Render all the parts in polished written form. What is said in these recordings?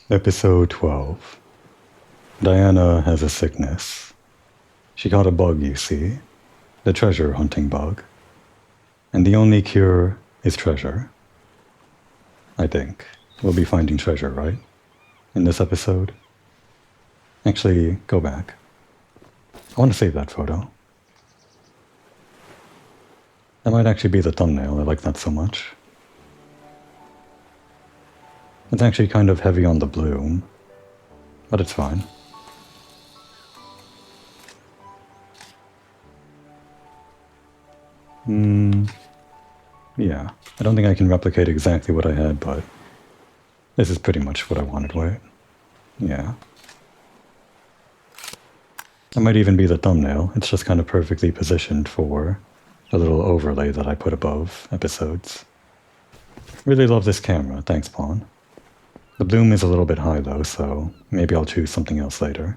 Episode 12. Diana has a sickness. She caught a bug, you see. The treasure hunting bug. And the only cure is treasure. I think. We'll be finding treasure, right? In this episode? Actually, go back. I want to save that photo. That might actually be the thumbnail. I like that so much. It's actually kind of heavy on the bloom, but it's fine. Yeah, I don't think I can replicate exactly what I had, but this is pretty much what I wanted, right? Yeah. That might even be the thumbnail. It's just kind of perfectly positioned for the little overlay that I put above episodes. Really love this camera. Thanks, Pawn. The bloom is a little bit high though, so maybe I'll choose something else later.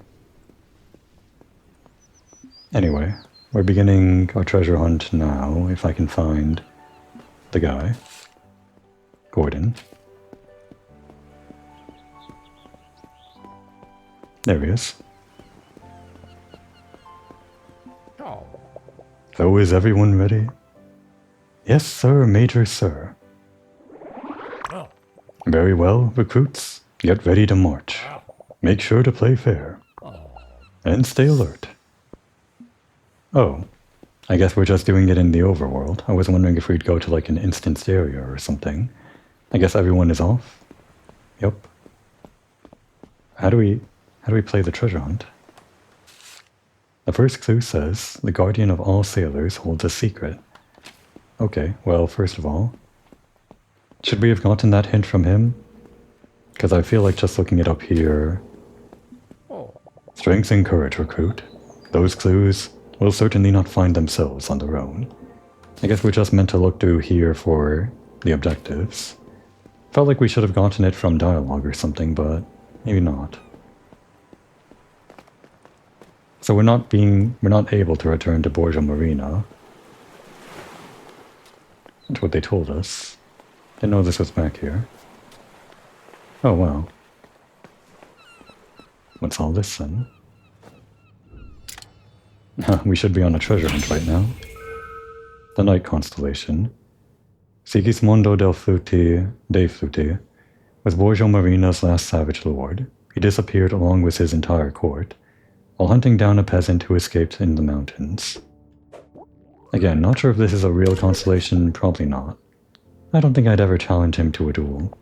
Anyway, we're beginning our treasure hunt now, if I can find the guy. Gordon. There he is. So is everyone ready? Yes, sir, Major Sir. Very well, recruits. Get ready to march. Make sure to play fair. And stay alert. Oh, I guess we're just doing it in the overworld. I was wondering if we'd go to like an instanced area or something. I guess everyone is off? Yep. How do we play the treasure hunt? The first clue says, the guardian of all sailors holds a secret. Okay, well, first of all, should we have gotten that hint from him? Because I feel like just looking it up here... Strength and courage, recruit. Those clues will certainly not find themselves on their own. I guess we're just meant to look through here for the objectives. Felt like we should have gotten it from dialogue or something, but maybe not. So we're not able to return to Borgia Marina. That's what they told us. Didn't know this was back here. Oh, wow. What's all this then? We should be on a treasure hunt right now. The Night Constellation. Sigismondo dei Flutti was Borgia Marina's last savage lord. He disappeared along with his entire court, while hunting down a peasant who escaped in the mountains. Again, not sure if this is a real constellation, probably not. I don't think I'd ever challenge him to a duel.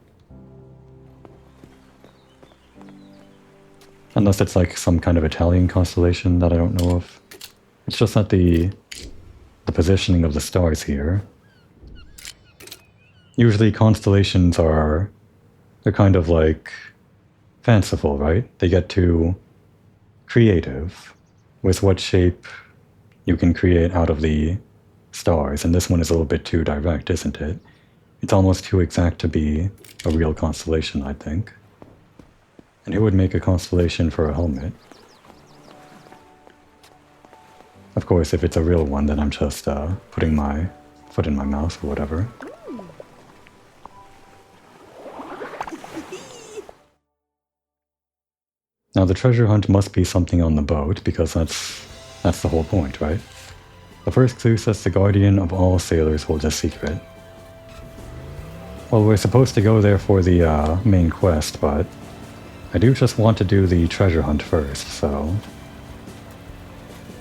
Unless it's like some kind of Italian constellation that I don't know of. It's just that the positioning of the stars here. Usually constellations they're kind of like fanciful, right? They get too creative with what shape you can create out of the stars, and this one is a little bit too direct, isn't it? It's almost too exact to be a real constellation, I think. And who would make a constellation for a helmet? Of course, if it's a real one, then I'm just putting my foot in my mouth or whatever. Now the treasure hunt must be something on the boat, because that's the whole point, right? The first clue says the guardian of all sailors holds a secret. Well, we're supposed to go there for the main quest, but I do just want to do the treasure hunt first, so...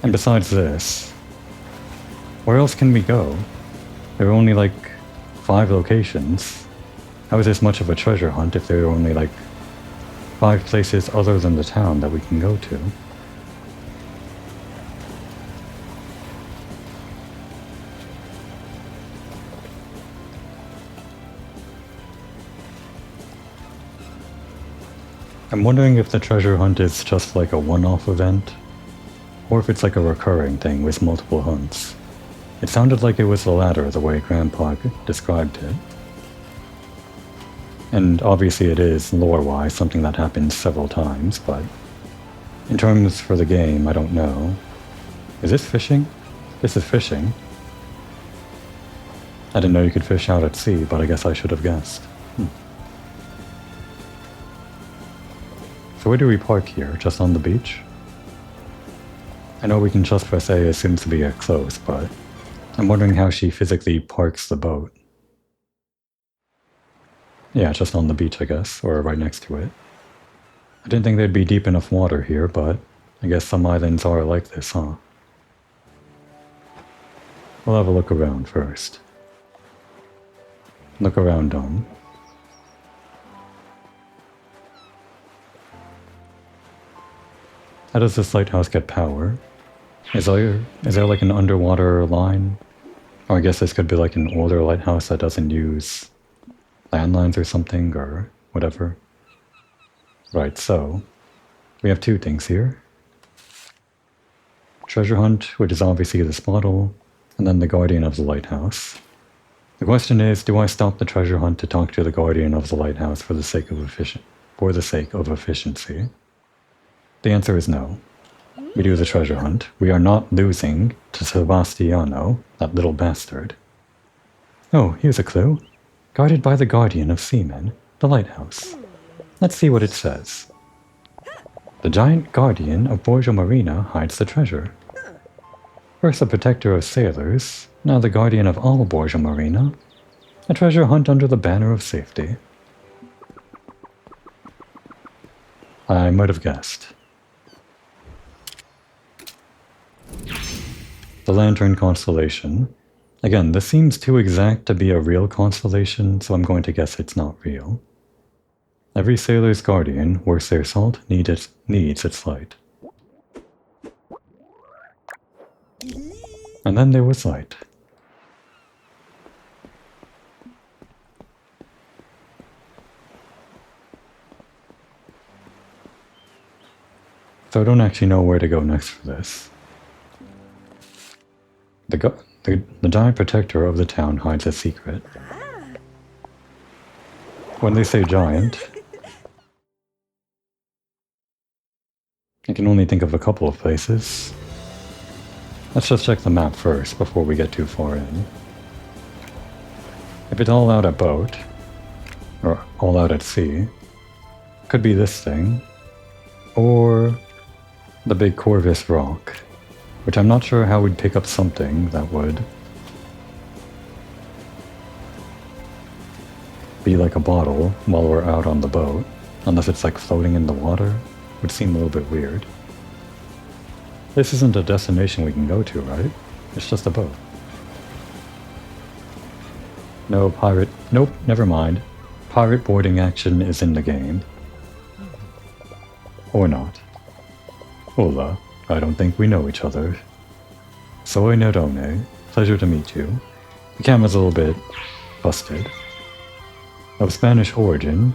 And besides this, where else can we go? There are only like 5 locations. How is this much of a treasure hunt if there are only like 5 places other than the town that we can go to? I'm wondering if the treasure hunt is just like a one-off event, or if it's like a recurring thing with multiple hunts. It sounded like it was the latter, the way Grandpa described it. And obviously it is, lore-wise, something that happens several times, but in terms for the game, I don't know. Is this fishing? This is fishing. I didn't know you could fish out at sea, but I guess I should have guessed. So where do we park here? Just on the beach? I know we can just press A as seems to be close, but I'm wondering how she physically parks the boat. Yeah, just on the beach, I guess, or right next to it. I didn't think there'd be deep enough water here, but I guess some islands are like this, huh? We'll have a look around first. Look around, Dom. How does this lighthouse get power? Is there like an underwater line? Or I guess this could be like an older lighthouse that doesn't use landlines or something, or whatever. Right, so we have two things here. Treasure hunt, which is obviously this bottle, and then the guardian of the lighthouse. The question is, do I stop the treasure hunt to talk to the guardian of the lighthouse for the sake of efficiency? The answer is no. We do the treasure hunt. We are not losing to Sebastiano, that little bastard. Oh, here's a clue. Guarded by the guardian of seamen, the lighthouse. Let's see what it says. The giant guardian of Borgia Marina hides the treasure. First the protector of sailors, now the guardian of all Borgia Marina. A treasure hunt under the banner of safety. I might have guessed. The Lantern Constellation. Again, this seems too exact to be a real constellation, so I'm going to guess it's not real. Every sailor's guardian, worth their salt, needs its light. And then there was light. So I don't actually know where to go next for this. The giant protector of the town hides a secret. When they say giant, I can only think of a couple of places. Let's just check the map first before we get too far in. If it's all out at boat, or all out at sea, could be this thing, or the big Corvus rock, which I'm not sure how we'd pick up something that would be like a bottle while we're out on the boat, unless it's like floating in the water, would seem a little bit weird. This isn't a destination we can go to, right? It's just a boat. No pirate... Nope, never mind. Pirate boarding action is in the game. Or not. Hola, I don't think we know each other. Soy Nerone, pleasure to meet you. The camera's a little bit busted. Of Spanish origin,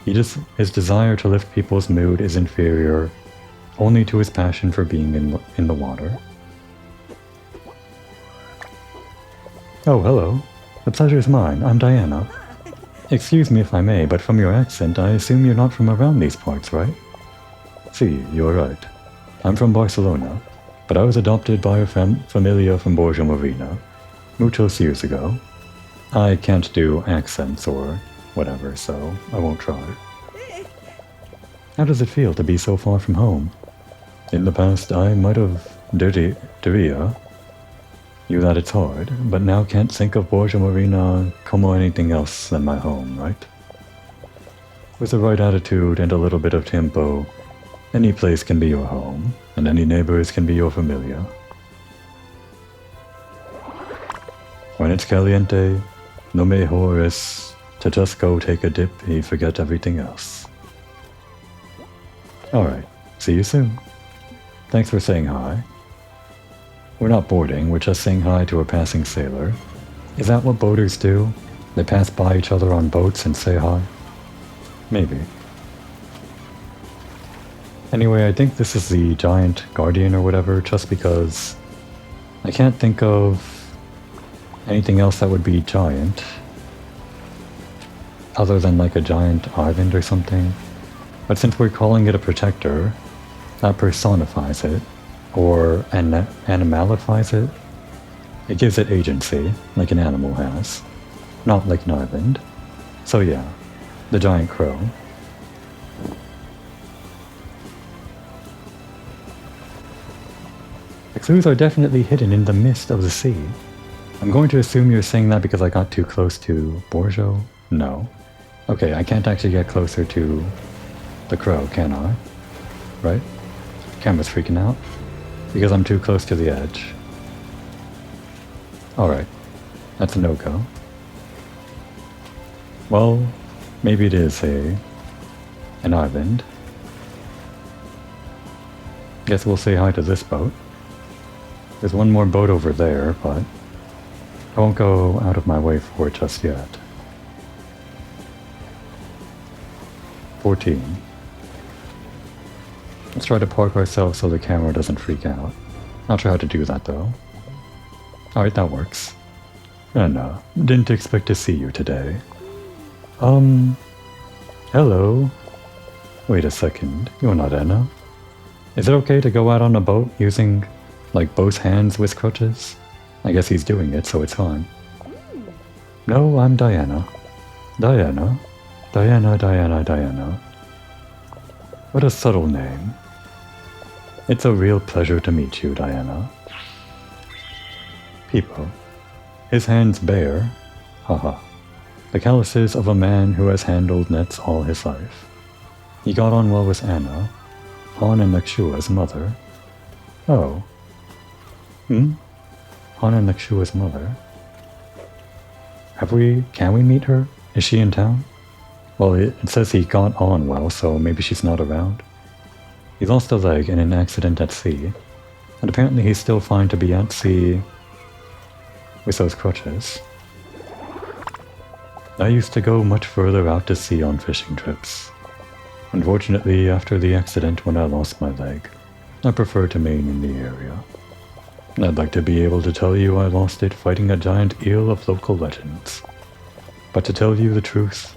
his desire to lift people's mood is inferior only to his passion for being in the water. Oh, hello. The pleasure is mine. I'm Diana. Excuse me if I may, but from your accent, I assume you're not from around these parts, right? See, you're right. I'm from Barcelona, but I was adopted by a familia from Borgia Marina, muchos years ago. I can't do accents or whatever, so I won't try. How does it feel to be so far from home? In the past, I might have diria you that it's hard, but now can't think of Borgia Marina como anything else than my home, right? With the right attitude and a little bit of tempo, any place can be your home, and any neighbors can be your familia. When it's caliente, lo mejor es to just go take a dip and forget everything else. Alright, see you soon. Thanks for saying hi. We're not boarding, we're just saying hi to a passing sailor. Is that what boaters do? They pass by each other on boats and say hi? Maybe. Anyway, I think this is the giant guardian or whatever, just because I can't think of anything else that would be giant, other than like a giant island or something. But since we're calling it a protector, that personifies it, or animalifies it. It gives it agency, like an animal has, not like an island. So yeah, the giant crow. The clues are definitely hidden in the mist of the sea. I'm going to assume you're saying that because I got too close to Borjo? No. Okay, I can't actually get closer to the crow, can I? Right? Camera's freaking out. Because I'm too close to the edge. Alright. That's a no-go. Well, maybe it is an island. Guess we'll say hi to this boat. There's one more boat over there, but I won't go out of my way for it just yet. 14. Let's try to park ourselves so the camera doesn't freak out. Not sure how to do that though. Alright, that works. Anna, didn't expect to see you today. Hello? Wait a second, you're not Anna? Is it okay to go out on a boat using, like, both hands with crutches? I guess he's doing it, so it's fine. No, I'm Diana. Diana? Diana. What a subtle name. It's a real pleasure to meet you, Diana. People. His hands bare. Haha. The calluses of a man who has handled nets all his life. He got on well with Anna, Han and Nakshua's mother. Oh. Han and Nakshua's mother. Can we meet her? Is she in town? Well, it says he got on well, so maybe she's not around. He lost a leg in an accident at sea, and apparently he's still fine to be at sea with those crutches. I used to go much further out to sea on fishing trips. Unfortunately, after the accident when I lost my leg, I prefer to remain in the area. I'd like to be able to tell you I lost it fighting a giant eel of local legends. But to tell you the truth,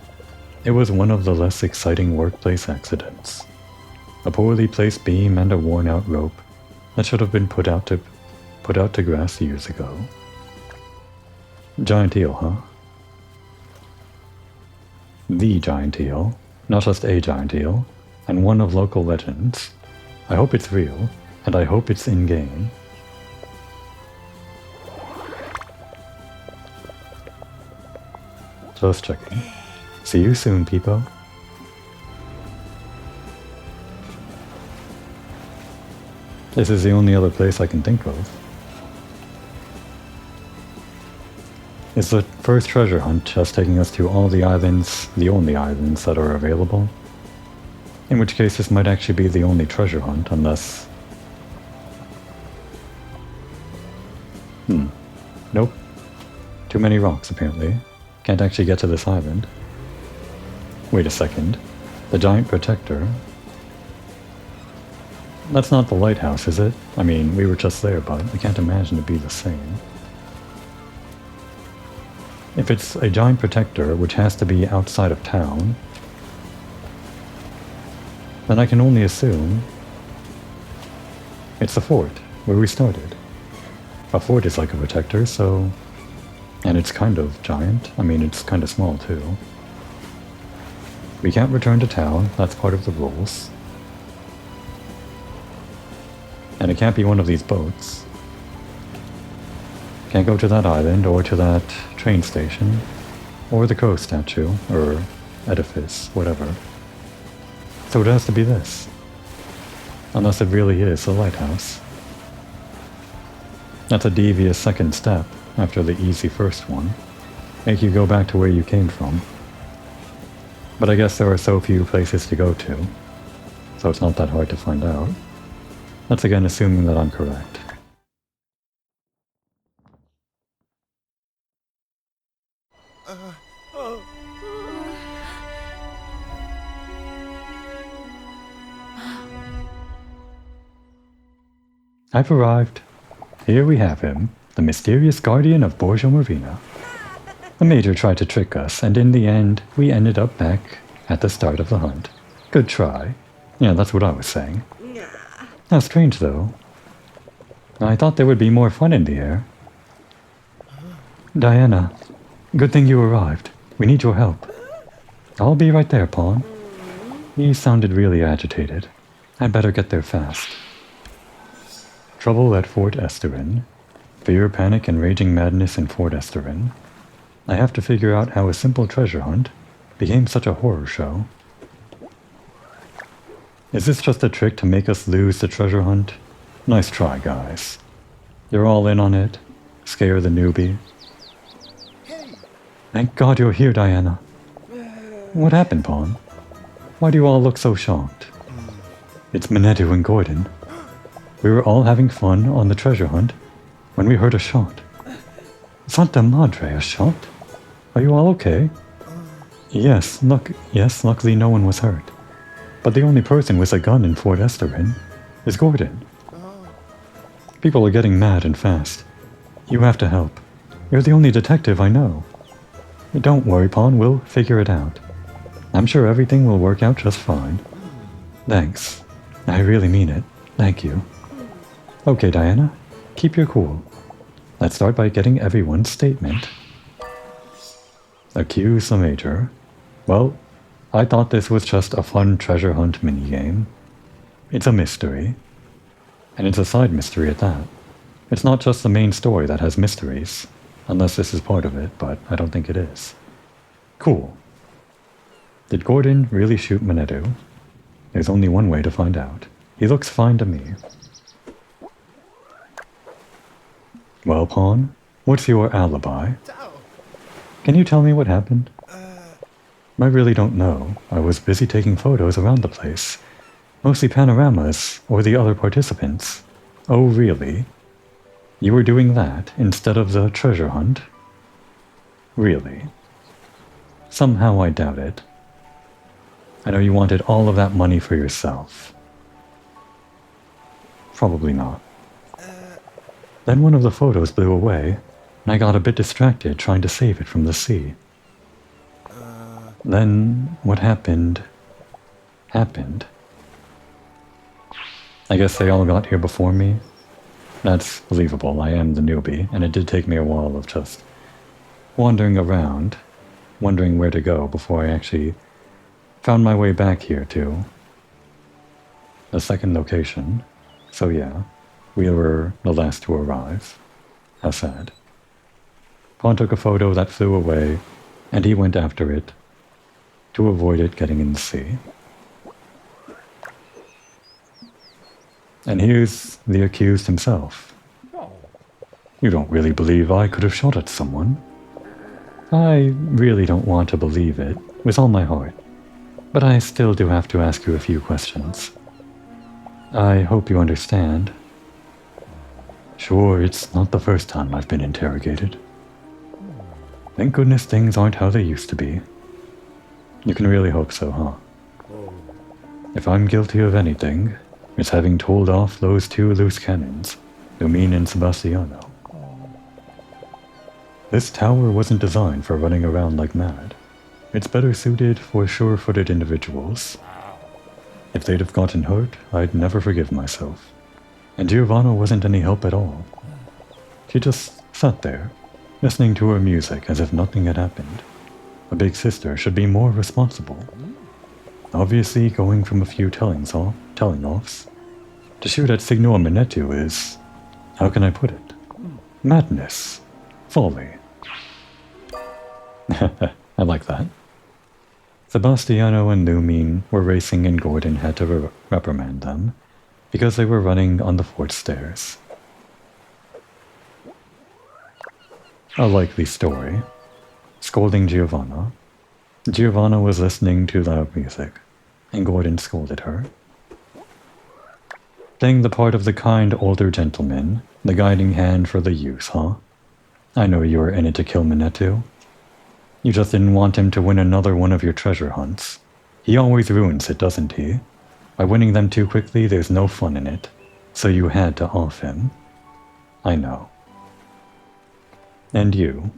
it was one of the less exciting workplace accidents. A poorly placed beam and a worn-out rope that should have been put out to grass years ago. Giant eel, huh? The giant eel, not just a giant eel, and one of local legends. I hope it's real, and I hope it's in-game. Just checking. See you soon, people. This is the only other place I can think of. Is the first treasure hunt just taking us to all the islands, the only islands that are available? In which case this might actually be the only treasure hunt, unless... Nope. Too many rocks, apparently. Can't actually get to this island. Wait a second. The giant protector. That's not the lighthouse, is it? I mean, we were just there, but I can't imagine it be the same. If it's a giant protector, which has to be outside of town, then I can only assume it's the fort, where we started. A fort is like a protector, so... And it's kind of giant. I mean, it's kind of small, too. We can't return to town, that's part of the rules. And it can't be one of these boats. Can't go to that island, or to that train station, or the crow statue, or edifice, whatever. So it has to be this. Unless it really is a lighthouse. That's a devious second step, after the easy first one. Make you go back to where you came from. But I guess there are so few places to go to, so it's not that hard to find out. That's again assuming that I'm correct. I've arrived. Here we have him, the mysterious guardian of Borjo Marina. The Major tried to trick us, and in the end, we ended up back at the start of the hunt. Good try. Yeah, that's what I was saying. How strange, though. I thought there would be more fun in the air. Diana, good thing you arrived. We need your help. I'll be right there, Pawn. He sounded really agitated. I'd better get there fast. Trouble at Fort Esterin. Fear, panic, and raging madness in Fort Esterin. I have to figure out how a simple treasure hunt became such a horror show. Is this just a trick to make us lose the treasure hunt? Nice try, guys. You're all in on it. Scare the newbie. Thank God you're here, Diana. What happened, Pawn? Why do you all look so shocked? It's Minetu and Gordon. We were all having fun on the treasure hunt when we heard a shot. Santa Madre, a shot? Are you all okay? Yes, luckily no one was hurt. But the only person with a gun in Fort Esterin is Gordon. People are getting mad and fast. You have to help. You're the only detective I know. Don't worry, Pawn, we'll figure it out. I'm sure everything will work out just fine. Thanks. I really mean it. Thank you. Okay, Diana, keep your cool. Let's start by getting everyone's statement. Accuse the Major. Well, I thought this was just a fun treasure hunt minigame. It's a mystery. And it's a side mystery at that. It's not just the main story that has mysteries. Unless this is part of it, but I don't think it is. Cool. Did Gordon really shoot Minetu? There's only one way to find out. He looks fine to me. Well, Pawn, what's your alibi? Can you tell me what happened? I really don't know. I was busy taking photos around the place. Mostly panoramas, or the other participants. Oh, really? You were doing that instead of the treasure hunt? Really? Somehow I doubt it. I know you wanted all of that money for yourself. Probably not. Then one of the photos blew away, and I got a bit distracted trying to save it from the sea. Then what happened. I guess they all got here before me. That's believable, I am the newbie, and it did take me a while of just wandering around, wondering where to go before I actually found my way back here to the second location. So yeah, we were the last to arrive. How sad. Pawn took a photo that flew away, and he went after it to avoid it getting in the sea. And here's the accused himself. You don't really believe I could have shot at someone? I really don't want to believe it, with all my heart. But I still do have to ask you a few questions. I hope you understand. Sure, it's not the first time I've been interrogated. Thank goodness things aren't how they used to be. You can really hope so, huh? If I'm guilty of anything, it's having told off those two loose cannons, Lumine and Sebastiano. This tower wasn't designed for running around like mad. It's better suited for sure-footed individuals. If they'd have gotten hurt, I'd never forgive myself. And Giovanna wasn't any help at all. She just sat there, listening to her music as if nothing had happened. A big sister should be more responsible. Obviously, going from a few telling-offs to shoot at Signor Minetu is, how can I put it? Madness. Folly. I like that. Sebastiano and Lumine were racing and Gordon had to reprimand them because they were running on the fort stairs. A likely story. Scolding Giovanna. Giovanna was listening to loud music, and Gordon scolded her. Playing the part of the kind older gentleman, the guiding hand for the youth, huh? I know you were in it to kill Minetu. You just didn't want him to win another one of your treasure hunts. He always ruins it, doesn't he? By winning them too quickly, there's no fun in it. So you had to off him. I know. And you?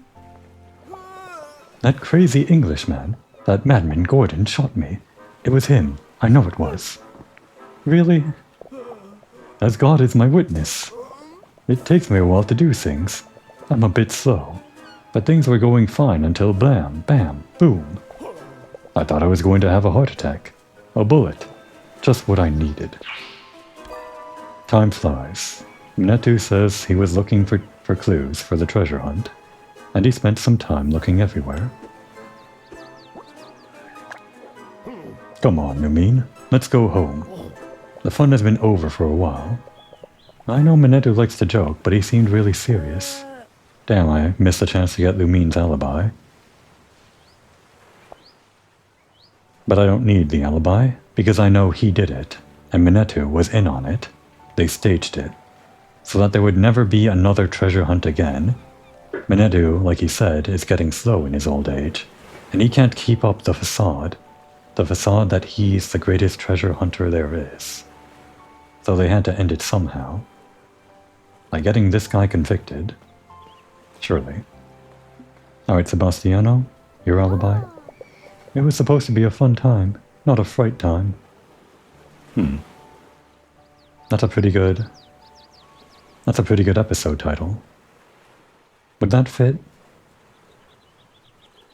That crazy Englishman, that madman Gordon shot me. It was him. I know it was. Really? As God is my witness. It takes me a while to do things. I'm a bit slow. But things were going fine until blam, bam, boom. I thought I was going to have a heart attack. A bullet. Just what I needed. Time flies. Minetu says he was looking for clues for the treasure hunt, and he spent some time looking everywhere. Come on, Numin, let's go home. The fun has been over for a while. I know Minetu likes to joke, but he seemed really serious. Damn, I missed the chance to get Lumin's alibi. But I don't need the alibi, because I know he did it, and Minetu was in on it. They staged it, so that there would never be another treasure hunt again. Minetu, like he said, is getting slow in his old age, and he can't keep up the facade that he's the greatest treasure hunter there is. So they had to end it somehow. By getting this guy convicted. Surely. Alright, Sebastiano, your alibi? It was supposed to be a fun time, not a fright time. That's a pretty good episode title. Would that fit?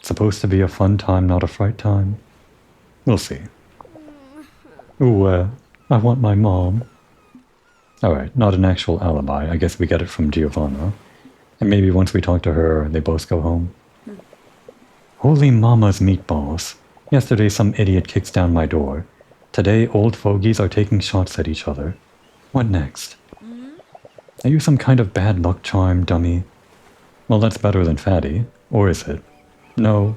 Supposed to be a fun time, not a fright time? We'll see. Ooh, I want my mom. Alright, not an actual alibi. I guess we get it from Giovanna. And maybe once we talk to her, they both go home. Holy mama's meatballs. Yesterday some idiot kicks down my door. Today old fogies are taking shots at each other. What next? Are you some kind of bad luck charm, dummy? Well, that's better than Fatty. Or is it? No.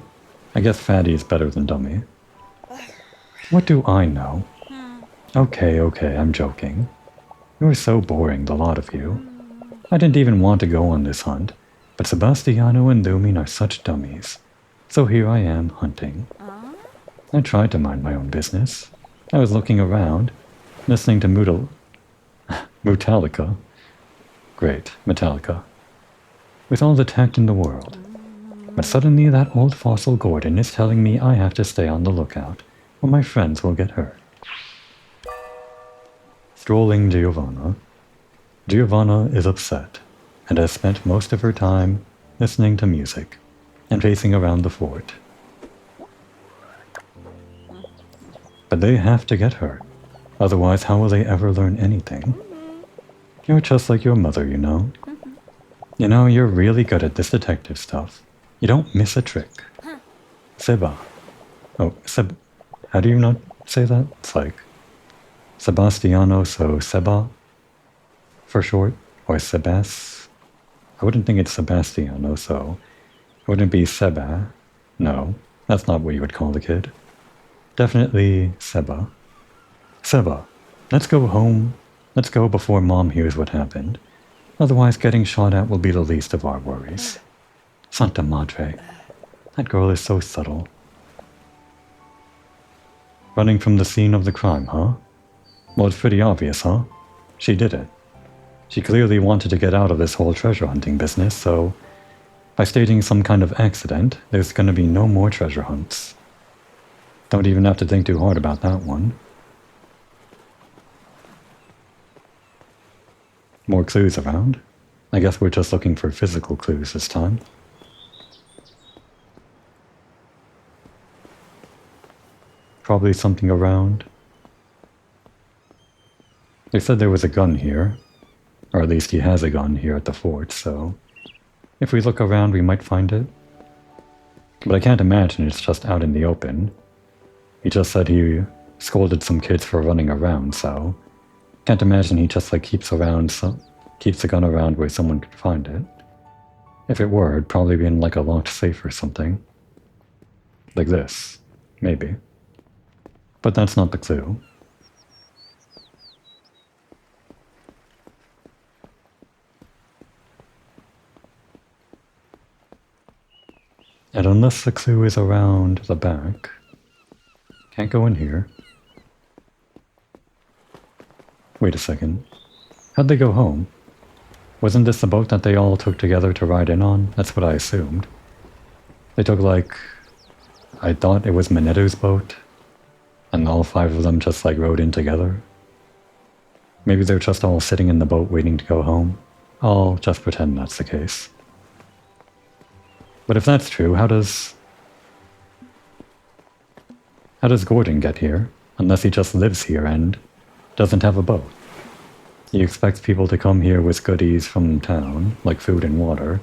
I guess Fatty is better than dummy. What do I know? Okay, I'm joking. You're so boring, the lot of you. I didn't even want to go on this hunt, but Sebastiano and Lumin are such dummies. So here I am, hunting. I tried to mind my own business. I was looking around, listening to Metallica. Great, Metallica. With all the tact in the world. But suddenly that old fossil Gordon is telling me I have to stay on the lookout, or my friends will get hurt. Strolling Giovanna. Giovanna is upset, and has spent most of her time listening to music, and pacing around the fort. But they have to get hurt, otherwise how will they ever learn anything? You're just like your mother, you know. You know, you're really good at this detective stuff. You don't miss a trick. Seba. Oh, how do you not say that? It's like Sebastiano, so Seba for short, or Sebas. I wouldn't think it's Sebastiano, so it wouldn't be Seba. No, that's not what you would call the kid. Definitely Seba. Seba, let's go home. Let's go before Mom hears what happened. Otherwise getting shot at will be the least of our worries. Santa Madre. That girl is so subtle. Running from the scene of the crime, huh? Well, it's pretty obvious, huh? She did it. She clearly wanted to get out of this whole treasure hunting business, so by stating some kind of accident, there's gonna be no more treasure hunts. Don't even have to think too hard about that one. More clues around. I guess we're just looking for physical clues this time. Probably something around. They said there was a gun here. Or at least he has a gun here at the fort, so if we look around we might find it. But I can't imagine it's just out in the open. He just said he scolded some kids for running around, so can't imagine he just like keeps the gun around where someone could find it. If it were, it'd probably be in like a locked safe or something. Like this, maybe. But that's not the clue. And unless the clue is around the back, can't go in here. Wait a second. How'd they go home? Wasn't this the boat that they all took together to ride in on? That's what I assumed. They took like... I thought it was Minetu's boat, and all 5 of them just like rode in together. Maybe they're just all sitting in the boat waiting to go home. I'll just pretend that's the case. But if that's true, how does Gordon get here? Unless he just lives here and doesn't have a boat. He expects people to come here with goodies from town, like food and water.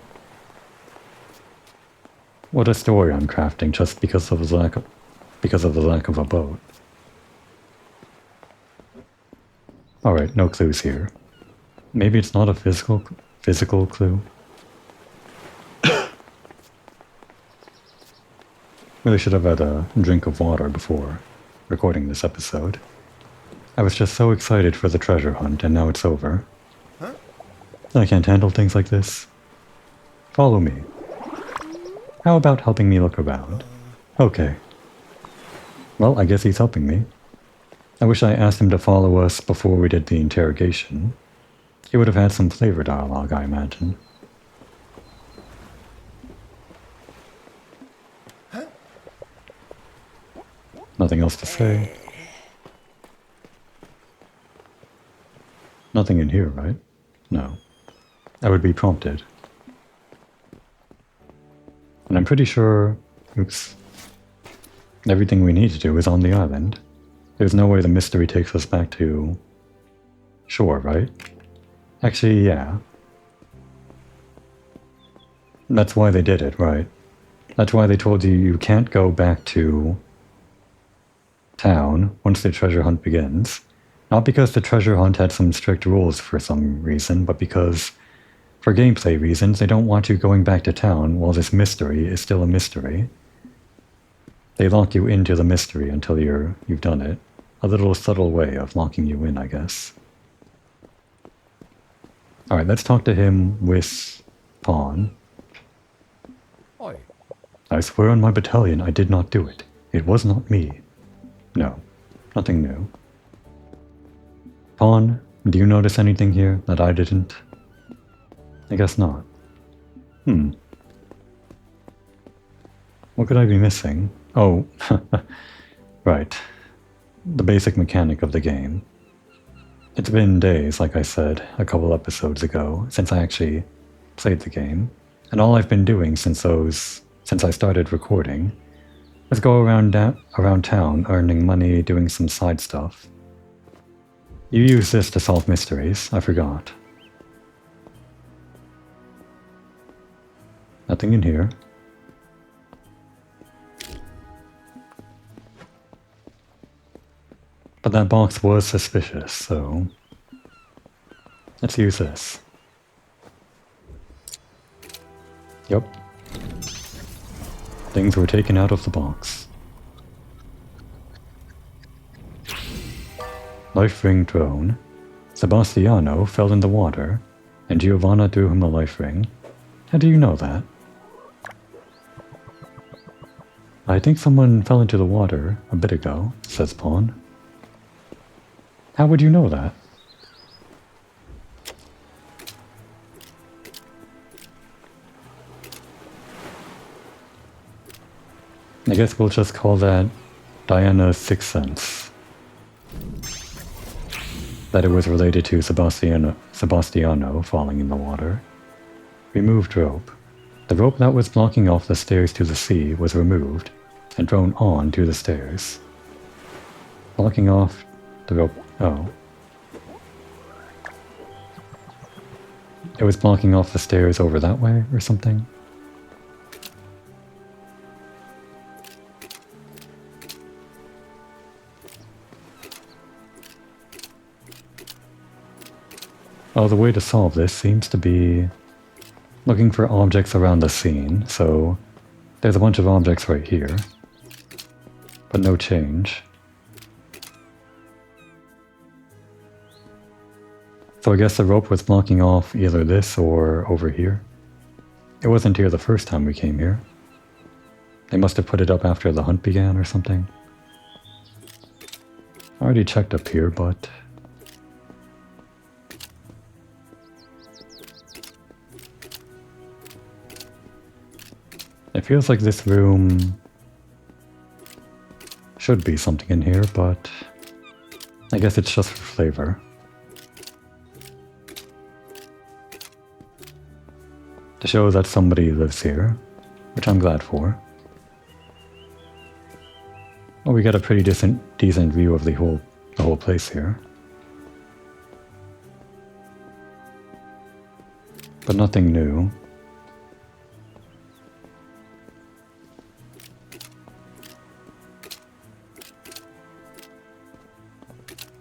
What a story I'm crafting just because of the lack of a boat. Alright, no clues here. Maybe it's not a physical clue. Really should have had a drink of water before recording this episode. I was just so excited for the treasure hunt, and now it's over. Huh? I can't handle things like this. Follow me. How about helping me look around? Okay. Well, I guess he's helping me. I wish I asked him to follow us before we did the interrogation. He would have had some flavor dialogue, I imagine. Huh? Nothing else to say. Nothing in here, right? No. I would be prompted. And I'm pretty sure... Oops. Everything we need to do is on the island. There's no way the mystery takes us back to... shore, right? Actually, yeah. That's why they did it, right? That's why they told you you can't go back to... town once the treasure hunt begins. Not because the treasure hunt had some strict rules for some reason, but because, for gameplay reasons, they don't want you going back to town while this mystery is still a mystery. They lock you into the mystery until you've done it. A little subtle way of locking you in, I guess. Alright, let's talk to him with Pawn. Oi. I swear on my battalion I did not do it. It was not me. No, nothing new. Pawn, do you notice anything here that I didn't? I guess not. What could I be missing? Oh, right. The basic mechanic of the game. It's been days, like I said a couple episodes ago, since I actually played the game, and all I've been doing since I started recording is go around town earning money, doing some side stuff. You use this to solve mysteries, I forgot. Nothing in here. But that box was suspicious, so... let's use this. Yep. Things were taken out of the box. Life ring thrown. Sebastiano fell in the water, and Giovanna threw him a life ring. How do you know that? I think someone fell into the water a bit ago, says Pawn. How would you know that? I guess we'll just call that Diana's sixth sense. That it was related to Sebastiano falling in the water. Removed rope. The rope that was blocking off the stairs to the sea was removed and thrown on to the stairs. Blocking off the rope... oh. It was blocking off the stairs over that way or something? Oh, the way to solve this seems to be looking for objects around the scene, so there's a bunch of objects right here, but no change. So I guess the rope was blocking off either this or over here. It wasn't here the first time we came here. They must have put it up after the hunt began or something. I already checked up here, but... it feels like this room should be something in here, but I guess it's just for flavor. To show that somebody lives here, which I'm glad for. Well, we got a pretty decent view of the whole place here. but nothing new.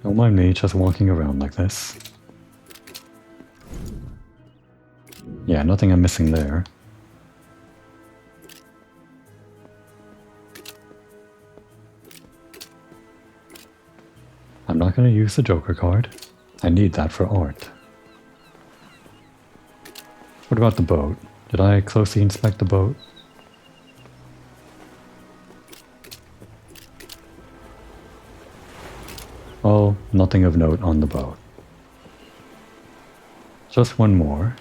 Don't mind me just walking around like this. Yeah, nothing I'm missing there. I'm not going to use the Joker card. I need that for art. What about the boat? Did I closely inspect the boat? Oh, nothing of note on the boat. Just one more.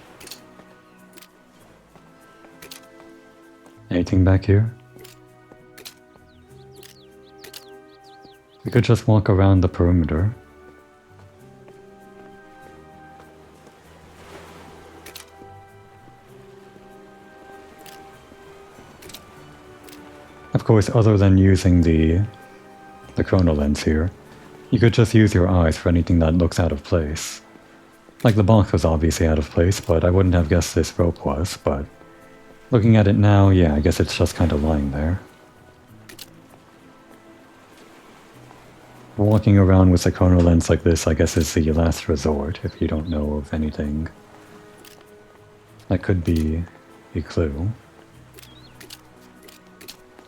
Anything back here? We could just walk around the perimeter. Of course, other than using the chrono lens here, you could just use your eyes for anything that looks out of place. Like the box was obviously out of place, but I wouldn't have guessed this rope was, but looking at it now, yeah, I guess it's just kind of lying there. Walking around with a chrono lens like this, I guess, is the last resort if you don't know of anything. That could be a clue.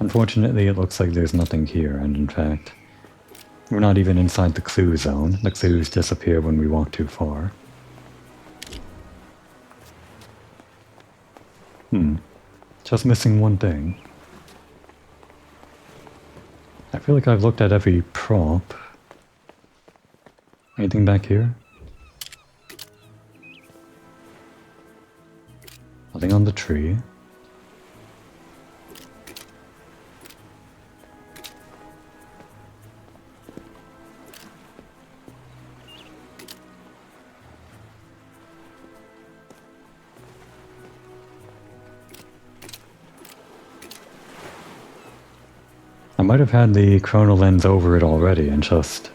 Unfortunately, it looks like there's nothing here, and in fact, we're not even inside the clue zone. The clues disappear when we walk too far. Just missing one thing. I feel like I've looked at every prop. Anything back here? Nothing on the tree. I might have had the chrono lens over it already and just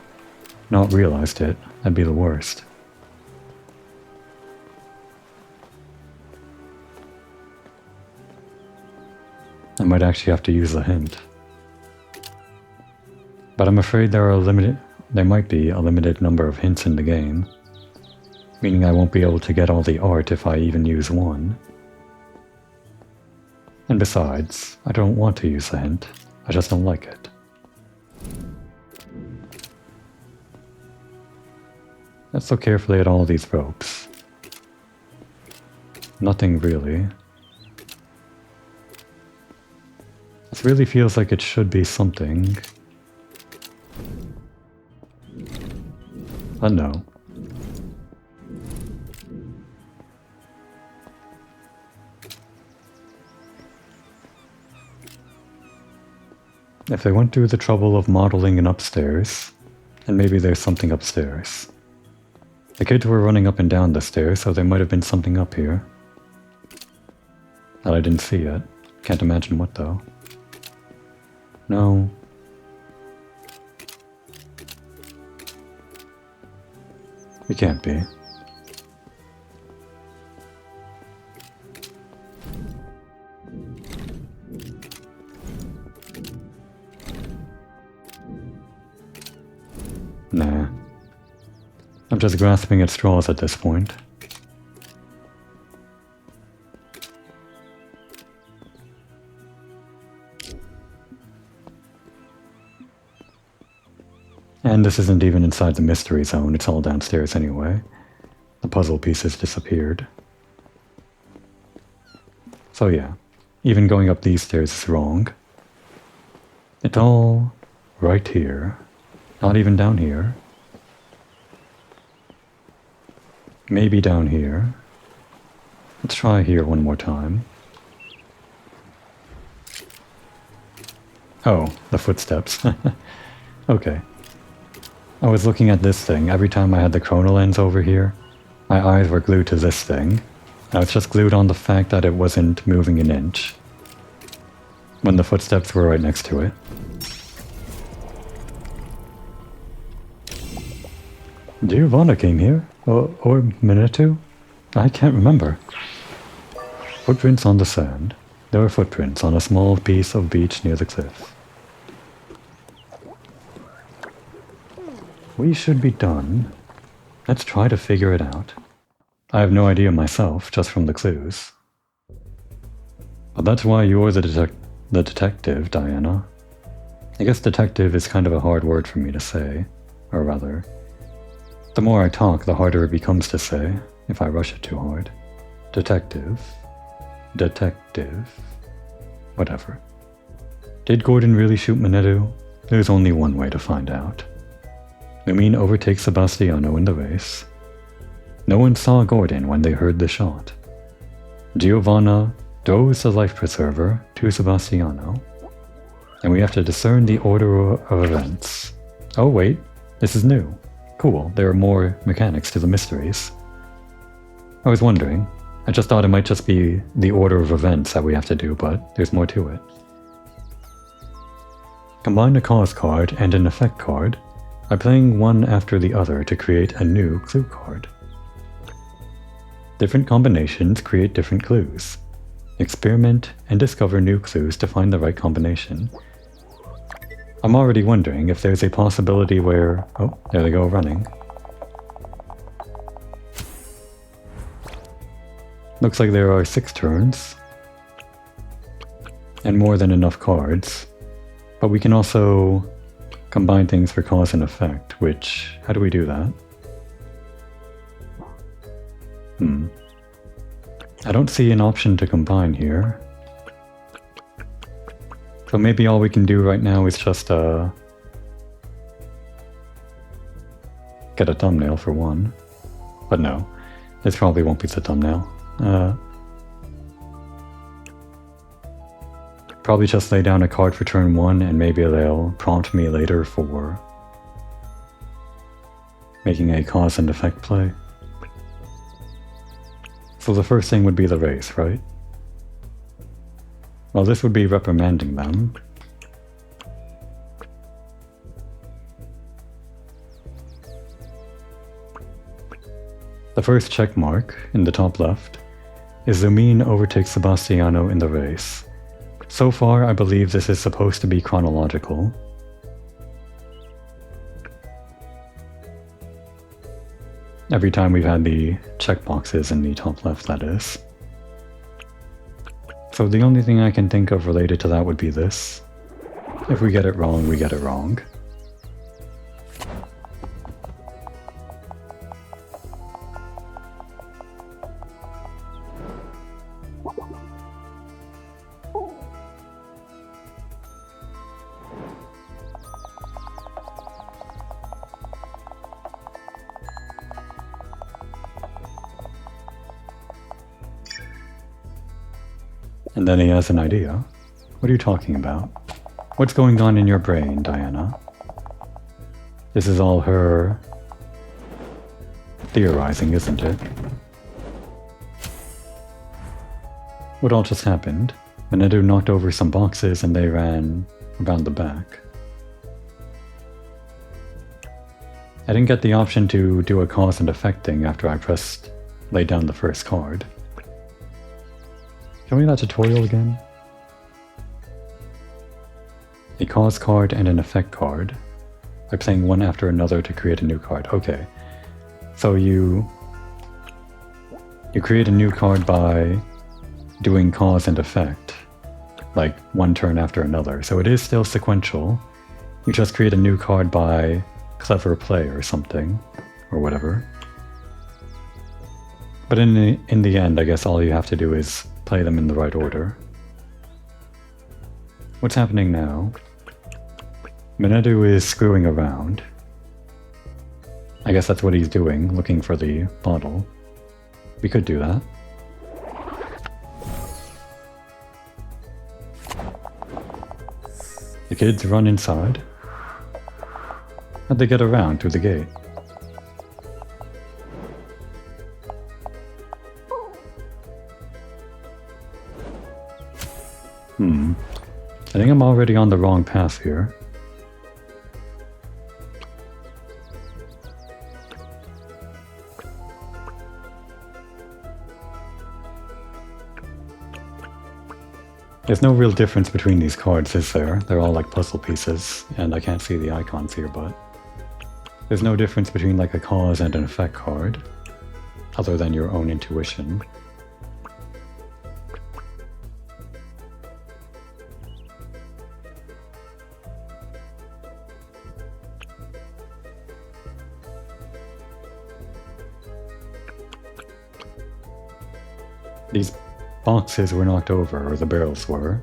not realized it. That'd be the worst. I might actually have to use the hint. But I'm afraid there might be a limited number of hints in the game, meaning I won't be able to get all the art if I even use one. And besides, I don't want to use the hint. I just don't like it. Let's look carefully at all these ropes. Nothing really. This really feels like it should be something. But no. If they went through the trouble of modeling an upstairs, then maybe there's something upstairs. The kids were running up and down the stairs, so there might have been something up here. That I didn't see yet. Can't imagine what though. No. It can't be. Nah. I'm just grasping at straws at this point. And this isn't even inside the mystery zone, it's all downstairs anyway. The puzzle pieces disappeared. So yeah, even going up these stairs is wrong. It's all right here. Not even down here. Maybe down here. Let's try here one more time. Oh, the footsteps. Okay. I was looking at this thing. Every time I had the chrono lens over here, my eyes were glued to this thing. I was just glued on the fact that it wasn't moving an inch when the footsteps were right next to it. Giovanna came here, or a minute or two? I can't remember. Footprints on the sand. There are footprints on a small piece of beach near the cliff. We should be done. Let's try to figure it out. I have no idea myself, just from the clues. But that's why you're the detective, Diana. I guess detective is kind of a hard word for me to say. Or rather, the more I talk, the harder it becomes to say, if I rush it too hard. Detective. Detective. Whatever. Did Gordon really shoot Minedu? There's only one way to find out. Lumine overtakes Sebastiano in the race. No one saw Gordon when they heard the shot. Giovanna throws the life preserver to Sebastiano. And we have to discern the order of events. Oh wait, this is new. Cool, there are more mechanics to the mysteries. I was wondering. I just thought it might just be the order of events that we have to do, but there's more to it. Combine a cause card and an effect card by playing one after the other to create a new clue card. Different combinations create different clues. Experiment and discover new clues to find the right combination. I'm already wondering if there's a possibility where... Oh, there they go, running. Looks like there are 6 turns. And more than enough cards. But we can also combine things for cause and effect, which... How do we do that? I don't see an option to combine here. So maybe all we can do right now is just get a thumbnail for one. But no, this probably won't be the thumbnail. Probably just lay down a card for turn 1 and maybe they'll prompt me later for making a cause and effect play. So the first thing would be the race, right? Well, this would be reprimanding them. The first check mark, in the top left, is Lumine overtakes Sebastiano in the race. So far, I believe this is supposed to be chronological. Every time we've had the checkboxes in the top left, that is. So the only thing I can think of related to that would be this. If we get it wrong, we get it wrong. And then he has an idea. What are you talking about? What's going on in your brain, Diana? This is all her theorizing, isn't it? What all just happened? Minedu knocked over some boxes and they ran around the back. I didn't get the option to do a cause and effect thing after I laid down the first card. Show me that tutorial again. A cause card and an effect card by playing one after another to create a new card. Okay. So you create a new card by doing cause and effect, like one turn after another. So it is still sequential. You just create a new card by clever play or something, or whatever. But in the end, I guess all you have to do is play them in the right order. What's happening now? Minedu is screwing around. I guess that's what he's doing, looking for the bottle. We could do that. The kids run inside. How'd they get around through the gate? I think I'm already on the wrong path here. There's no real difference between these cards, is there? They're all like puzzle pieces, and I can't see the icons here, but there's no difference between like a cause and an effect card, other than your own intuition. These boxes were knocked over, or the barrels were.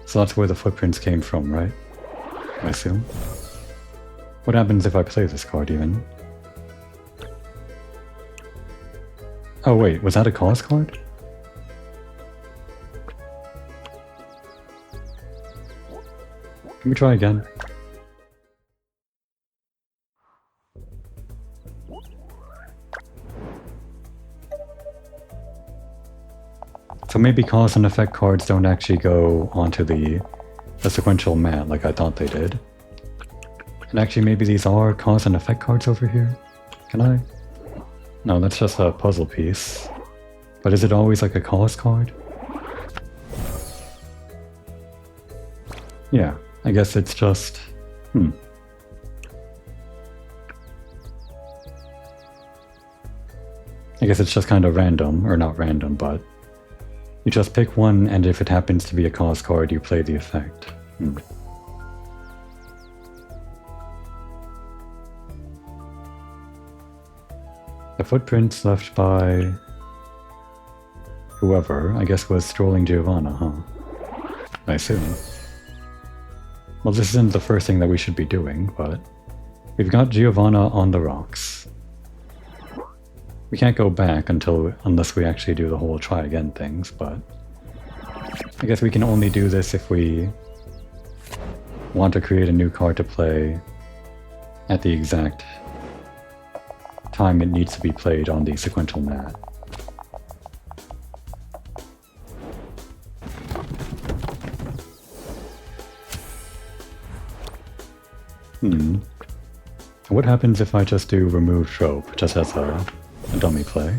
So that's where the footprints came from, right? I assume. What happens if I play this card, even? Oh wait, was that a cause card? Can we try again? So maybe cause and effect cards don't actually go onto the sequential mat like I thought they did. And actually maybe these are cause and effect cards over here? Can I? No, that's just a puzzle piece. But is it always like a cause card? Yeah, I guess it's just... I guess it's just kind of random, or not random, but you just pick one, and if it happens to be a cause card, you play the effect. The footprints left by whoever, I guess, was strolling Giovanna, huh? I assume. Well, this isn't the first thing that we should be doing, but we've got Giovanna on the rocks. We can't go back unless we actually do the whole try again things, but I guess we can only do this if we want to create a new card to play at the exact time it needs to be played on the sequential mat. What happens if I just do remove trope, just as a dummy play?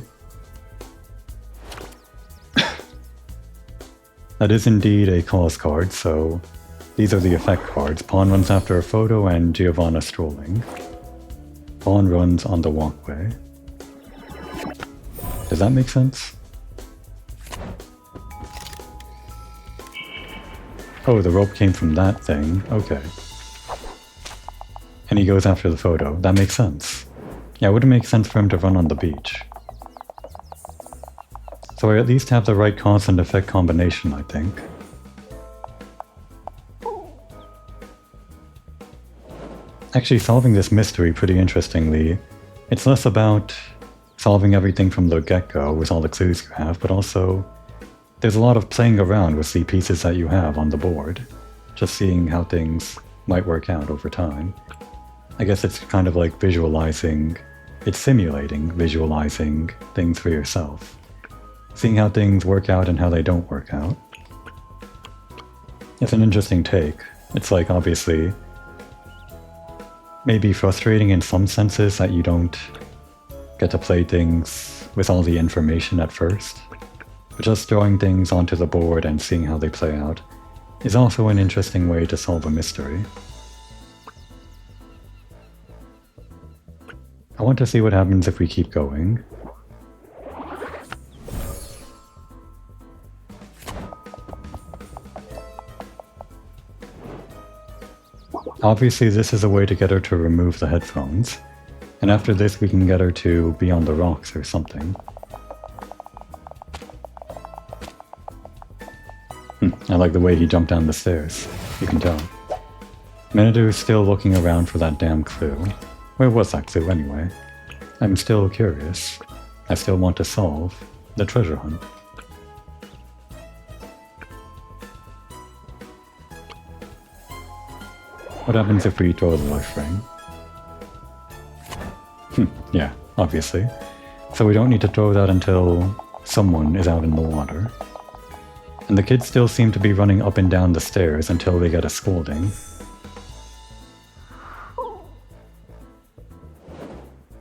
That is indeed a cause card, so these are the effect cards. Pawn runs after a photo and Giovanna strolling. Pawn runs on the walkway. Does that make sense? Oh, the rope came from that thing. Okay. And he goes after the photo. That makes sense. Yeah, it wouldn't make sense for him to run on the beach. So I at least have the right cause and effect combination, I think. Actually, solving this mystery pretty interestingly, it's less about solving everything from the get-go with all the clues you have, but also there's a lot of playing around with the pieces that you have on the board, just seeing how things might work out over time. I guess it's kind of like visualizing, it's simulating visualizing things for yourself. Seeing how things work out and how they don't work out. It's an interesting take. It's like, obviously, maybe frustrating in some senses that you don't get to play things with all the information at first. But just throwing things onto the board and seeing how they play out is also an interesting way to solve a mystery. I want to see what happens if we keep going. Obviously, this is a way to get her to remove the headphones, and after this we can get her to be on the rocks or something. I like the way he jumped down the stairs, you can tell. Minato is still looking around for that damn clue. Where was that clue anyway? I'm still curious. I still want to solve the treasure hunt. What happens if we throw the life ring? Yeah, obviously. So we don't need to throw that until someone is out in the water. And the kids still seem to be running up and down the stairs until they get a scolding.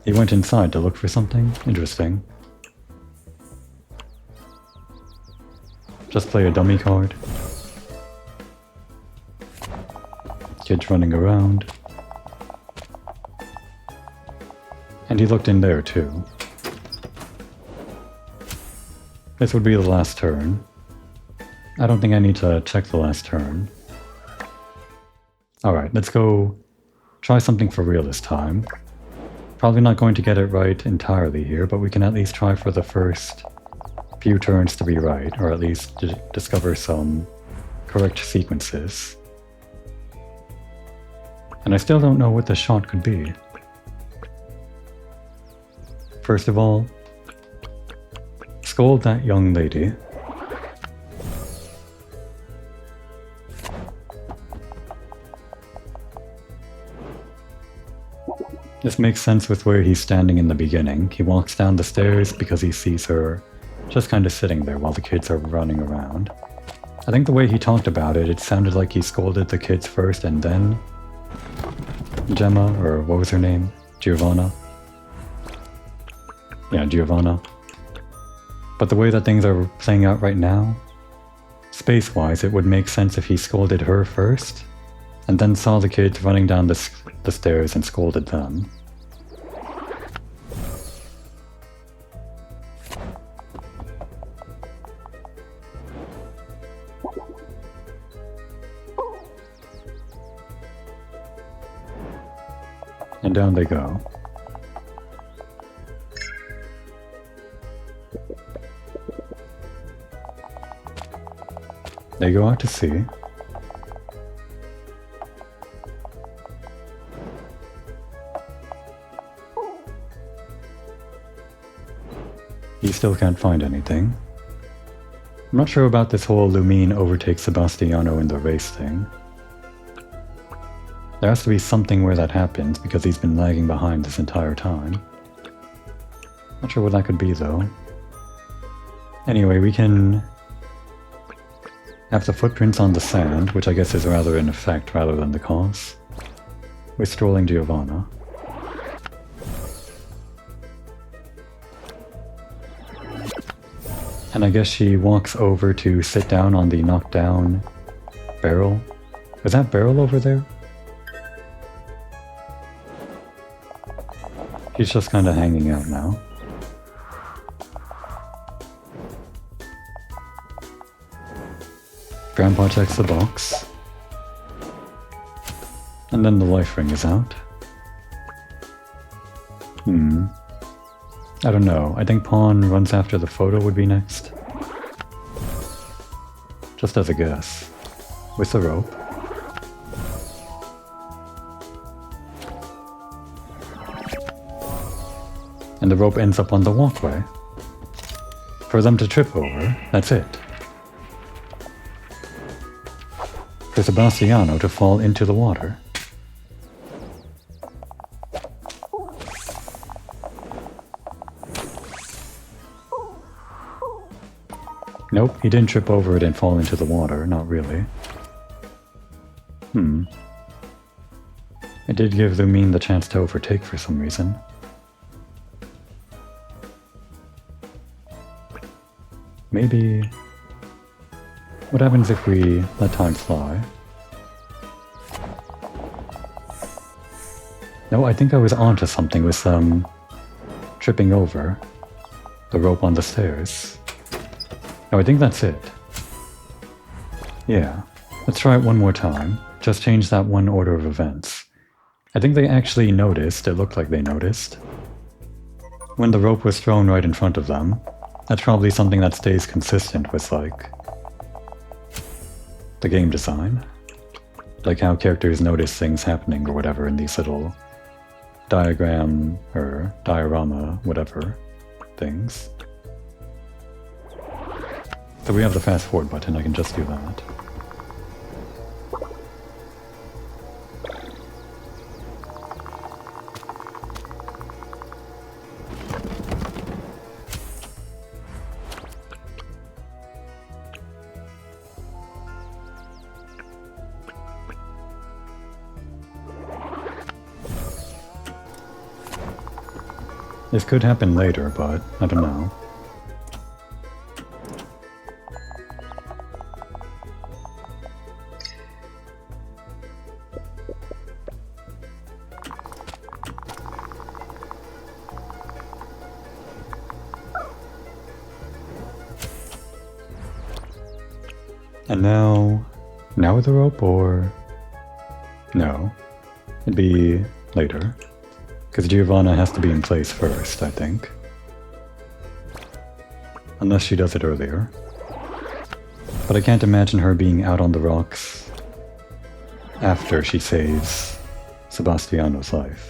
He went inside to look for something? Interesting. Just play a dummy card. kids running around. And he looked in there too. This would be the last turn. I don't think I need to check the last turn. Alright, let's go try something for real this time. Probably not going to get it right entirely here, but we can at least try for the first few turns to be right, or at least discover some correct sequences. And I still don't know what the shot could be. First of all, scold that young lady. This makes sense with where he's standing in the beginning. He walks down the stairs because he sees her just kind of sitting there while the kids are running around. I think the way he talked about it, it sounded like he scolded the kids first and then Gemma, or what was her name? Giovanna? Yeah, Giovanna. But the way that things are playing out right now, space-wise, it would make sense if he scolded her first, and then saw the kids running down the stairs and scolded them. And down they go. They go out to sea. He still can't find anything. I'm not sure about this whole Lumine overtakes Sebastiano in the race thing. There has to be something where that happens, because he's been lagging behind this entire time. Not sure what that could be, though. Anyway, we can have the footprints on the sand, which I guess is rather an effect rather than the cause. We're strolling Giovanna. And I guess she walks over to sit down on the knocked down barrel. Was that barrel over there? He's just kind of hanging out now. Grandpa checks the box. And then the life ring is out. I don't know. I think Pawn runs after the photo would be next. Just as a guess. With the rope. And the rope ends up on the walkway. For them to trip over, that's it. For Sebastiano to fall into the water. Nope, he didn't trip over it and fall into the water, not really. It did give Lumine the chance to overtake for some reason. Maybe... What happens if we let time fly? No, I think I was onto something with some tripping over the rope on the stairs. No, I think that's it. Yeah. Let's try it one more time. Just change that one order of events. I think they actually noticed, it looked like they noticed, when the rope was thrown right in front of them. That's probably something that stays consistent with, like, the game design. Like how characters notice things happening or whatever in these little diagram or diorama, whatever, things. So we have the fast forward button, I can just do that. This could happen later, but I don't know. And now with the rope, or no? It'd be later. Because Giovanna has to be in place first, I think. Unless she does it earlier. But I can't imagine her being out on the rocks after she saves Sebastiano's life.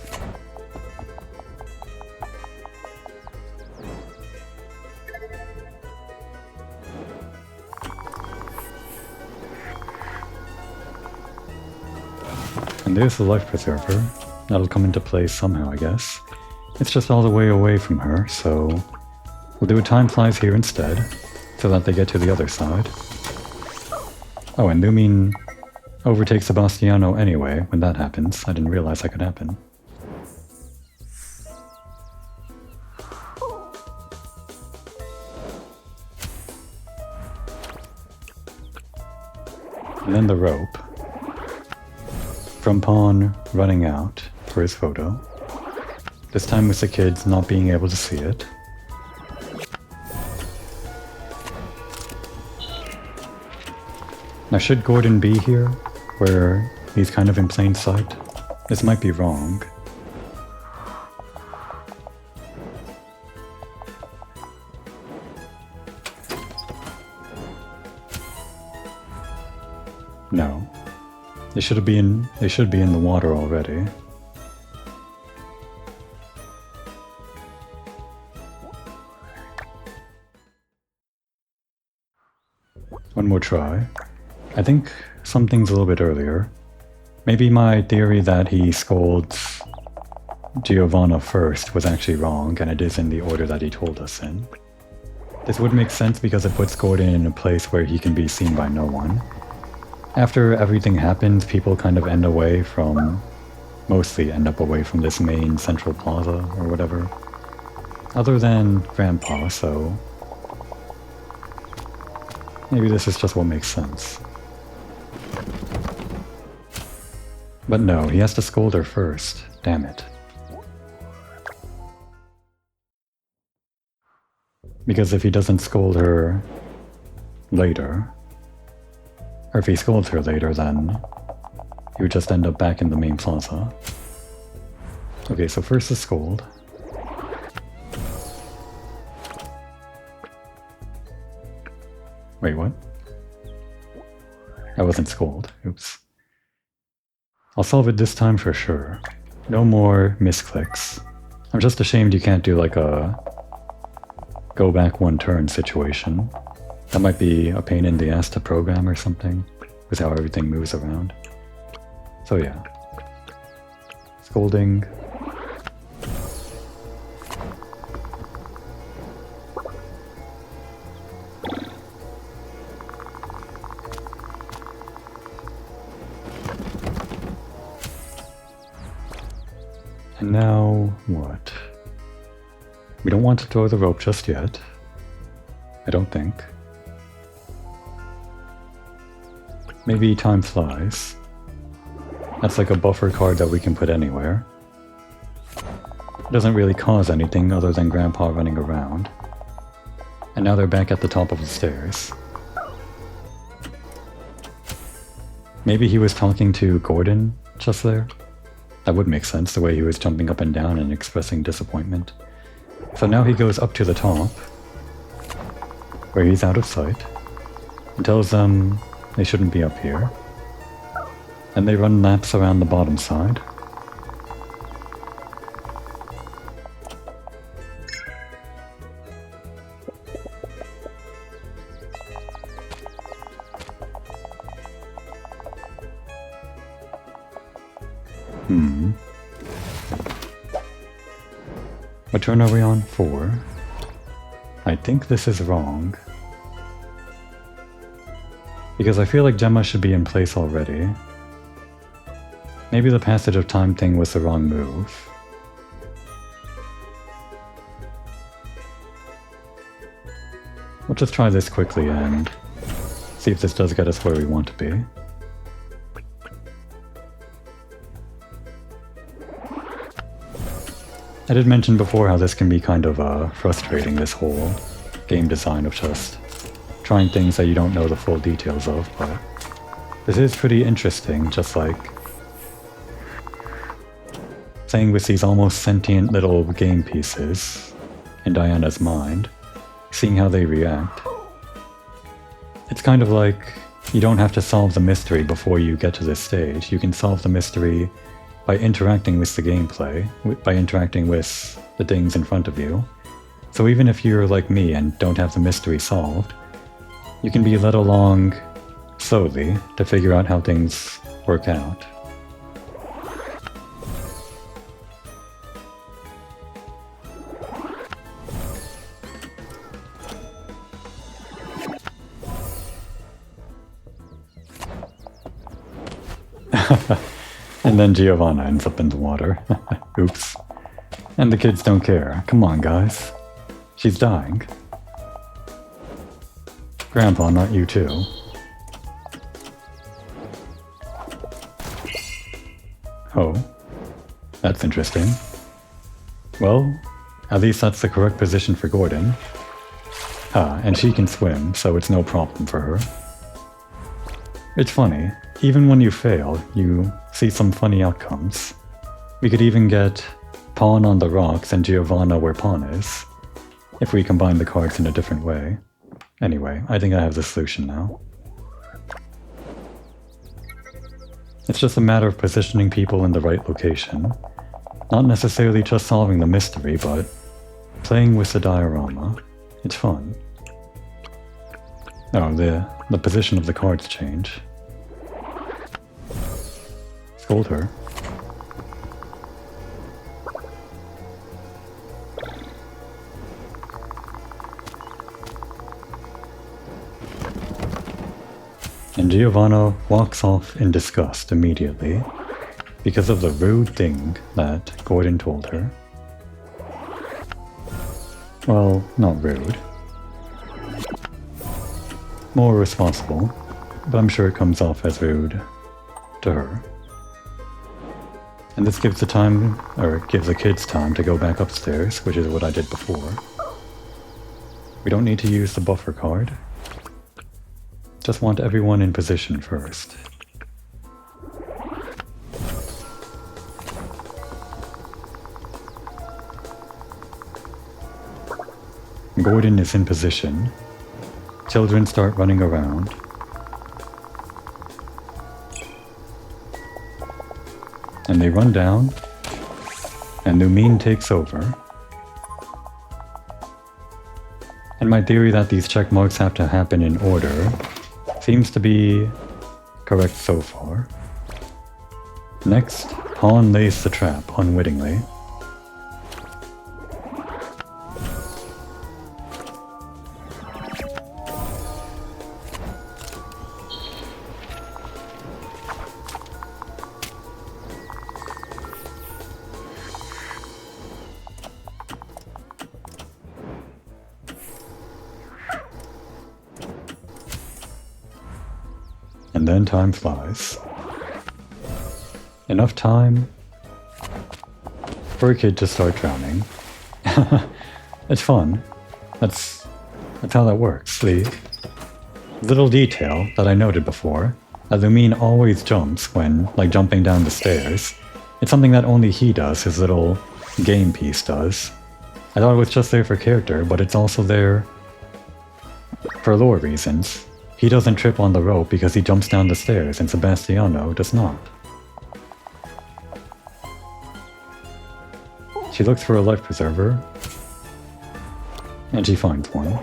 And there's the life preserver. That'll come into play somehow, I guess. It's just all the way away from her, so we'll do a time flies here instead, so that they get to the other side. Oh, and Lumin overtakes Sebastiano anyway when that happens. I didn't realize that could happen. And then the rope. From Pawn running out for his photo. This time with the kids not being able to see it. Now should Gordon be here, where he's kind of in plain sight? This might be wrong. No. They should be in the water already. One more try. I think something's a little bit earlier. Maybe my theory that he scolds Giovanna first was actually wrong, and it is in the order that he told us in. This would make sense because it puts Gordon in a place where he can be seen by no one. After everything happens, people kind of mostly end up away from this main central plaza or whatever. Other than Grandpa, so maybe this is just what makes sense. But no, he has to scold her first. Damn it. Because if he doesn't scold her later, or if he scolds her later, then he would just end up back in the main plaza. Okay, so first the scold. Wait, what? I wasn't scold. Oops. I'll solve it this time for sure. No more misclicks. I'm just ashamed you can't do like a go back one turn situation. That might be a pain in the ass to program or something, with how everything moves around. So yeah. Scolding. And now what? We don't want to throw the rope just yet. I don't think. Maybe time flies. That's like a buffer card that we can put anywhere. It doesn't really cause anything other than Grandpa running around. And now they're back at the top of the stairs. Maybe he was talking to Gordon just there? That would make sense, the way he was jumping up and down and expressing disappointment. So now he goes up to the top, where he's out of sight, and tells them they shouldn't be up here. And they run laps around the bottom side. What turn are we on? 4. I think this is wrong. Because I feel like Gemma should be in place already. Maybe the passage of time thing was the wrong move. We'll just try this quickly and see if this does get us where we want to be. I did mention before how this can be kind of frustrating, this whole game design of just trying things that you don't know the full details of, but this is pretty interesting, just like playing with these almost sentient little game pieces in Diana's mind, seeing how they react. It's kind of like you don't have to solve the mystery before you get to this stage. You can solve the mystery by interacting with the gameplay, by interacting with the things in front of you. So even if you're like me and don't have the mystery solved, you can be led along slowly to figure out how things work out. And then Giovanna ends up in the water. Oops. And the kids don't care. Come on, guys. She's dying. Grandpa, not you too. Oh. That's interesting. Well, at least that's the correct position for Gordon. Ah, and she can swim, so it's no problem for her. It's funny. Even when you fail, you see some funny outcomes. We could even get pawn on the rocks and Giovanna where pawn is, if we combine the cards in a different way. Anyway, I think I have the solution now. It's just a matter of positioning people in the right location. Not necessarily just solving the mystery, but playing with the diorama. It's fun. Oh, the position of the cards change. Scold her. And Giovanna walks off in disgust immediately because of the rude thing that Gordon told her. Well, not rude. More responsible, but I'm sure it comes off as rude to her. And this gives the kids time to go back upstairs, which is what I did before. We don't need to use the buffer card. Just want everyone in position first. Gordon is in position. Children start running around. And they run down, and Lumine takes over. And my theory that these check marks have to happen in order seems to be correct so far. Next, pawn lays the trap unwittingly. And then time flies. Enough time for a kid to start drowning. It's fun. That's how that works. The little detail that I noted before, that Lumine always jumps when, like, jumping down the stairs. It's something that only he does, his little game piece does. I thought it was just there for character, but it's also there for lore reasons. He doesn't trip on the rope because he jumps down the stairs, and Sebastiano does not. She looks for a life preserver, and she finds one.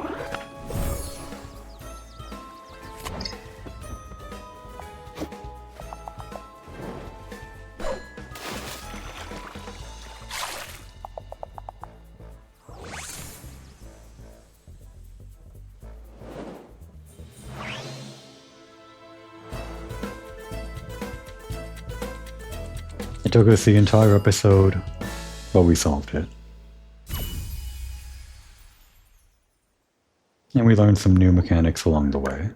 It took us the entire episode, but we solved it. And we learned some new mechanics along the way.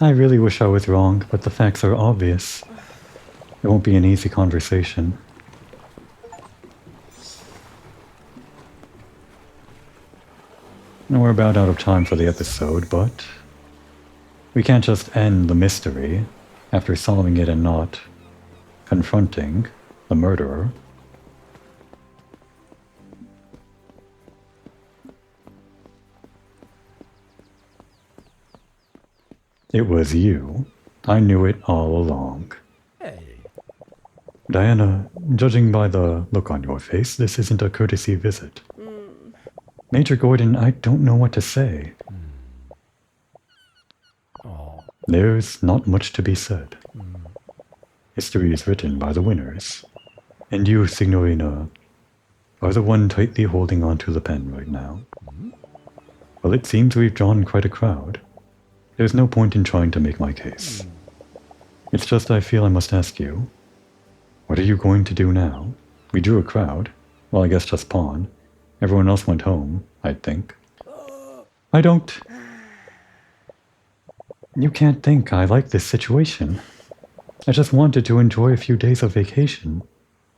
I really wish I was wrong, but the facts are obvious. It won't be an easy conversation. We're about out of time for the episode, but we can't just end the mystery after solving it and not confronting the murderer. It was you. I knew it all along. Hey. Diana, judging by the look on your face, this isn't a courtesy visit. Major Gordon, I don't know what to say. Oh. There's not much to be said. History is written by the winners. And you, Signorina, are the one tightly holding onto the pen right now. Well, it seems we've drawn quite a crowd. There's no point in trying to make my case. It's just I feel I must ask you, what are you going to do now? We drew a crowd. Well, I guess just pawn. Everyone else went home, I think. I don't... You can't think I like this situation. I just wanted to enjoy a few days of vacation.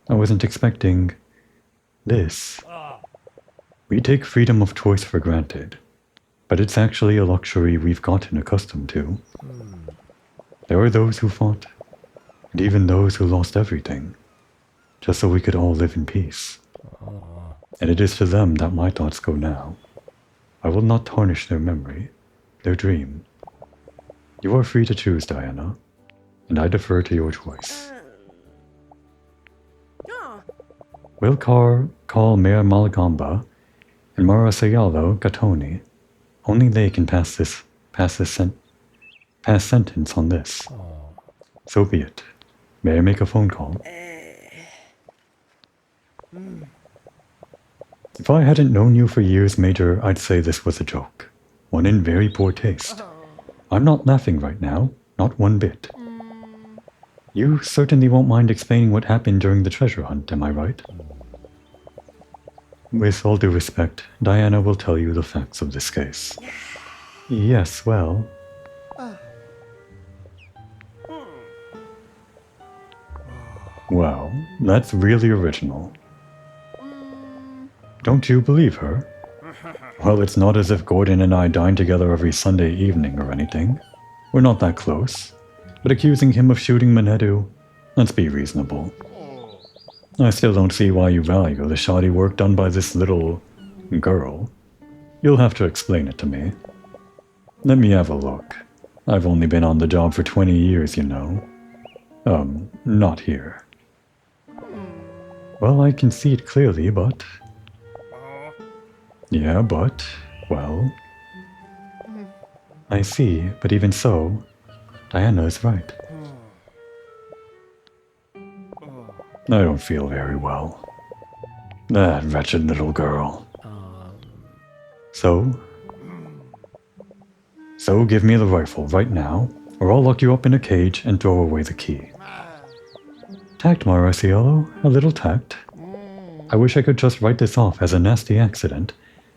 I wasn't expecting... this. We take freedom of choice for granted, but it's actually a luxury we've gotten accustomed to. There are those who fought, and even those who lost everything, just so we could all live in peace. And it is to them that my thoughts go now. I will not tarnish their memory, their dream. You are free to choose, Diana, and I defer to your choice. We'll call Mayor Malagamba and Marasayalo Gatoni. Only they can pass sentence on this. So be it. May I make a phone call? If I hadn't known you for years, Major, I'd say this was a joke. One in very poor taste. I'm not laughing right now, not one bit. You certainly won't mind explaining what happened during the treasure hunt, am I right? With all due respect, Diana will tell you the facts of this case. Yes, well... Wow, that's really original. Don't you believe her? Well, it's not as if Gordon and I dine together every Sunday evening or anything. We're not that close. But accusing him of shooting Manedu, let's be reasonable. I still don't see why you value the shoddy work done by this little... girl. You'll have to explain it to me. Let me have a look. I've only been on the job for 20 years, you know. Not here. Well, I can see it clearly, but... Yeah, but... well... I see, but even so, Diana is right. I don't feel very well. That wretched little girl. So give me the rifle right now, or I'll lock you up in a cage and throw away the key. Tact, Marasiello, a little tact. I wish I could just write this off as a nasty accident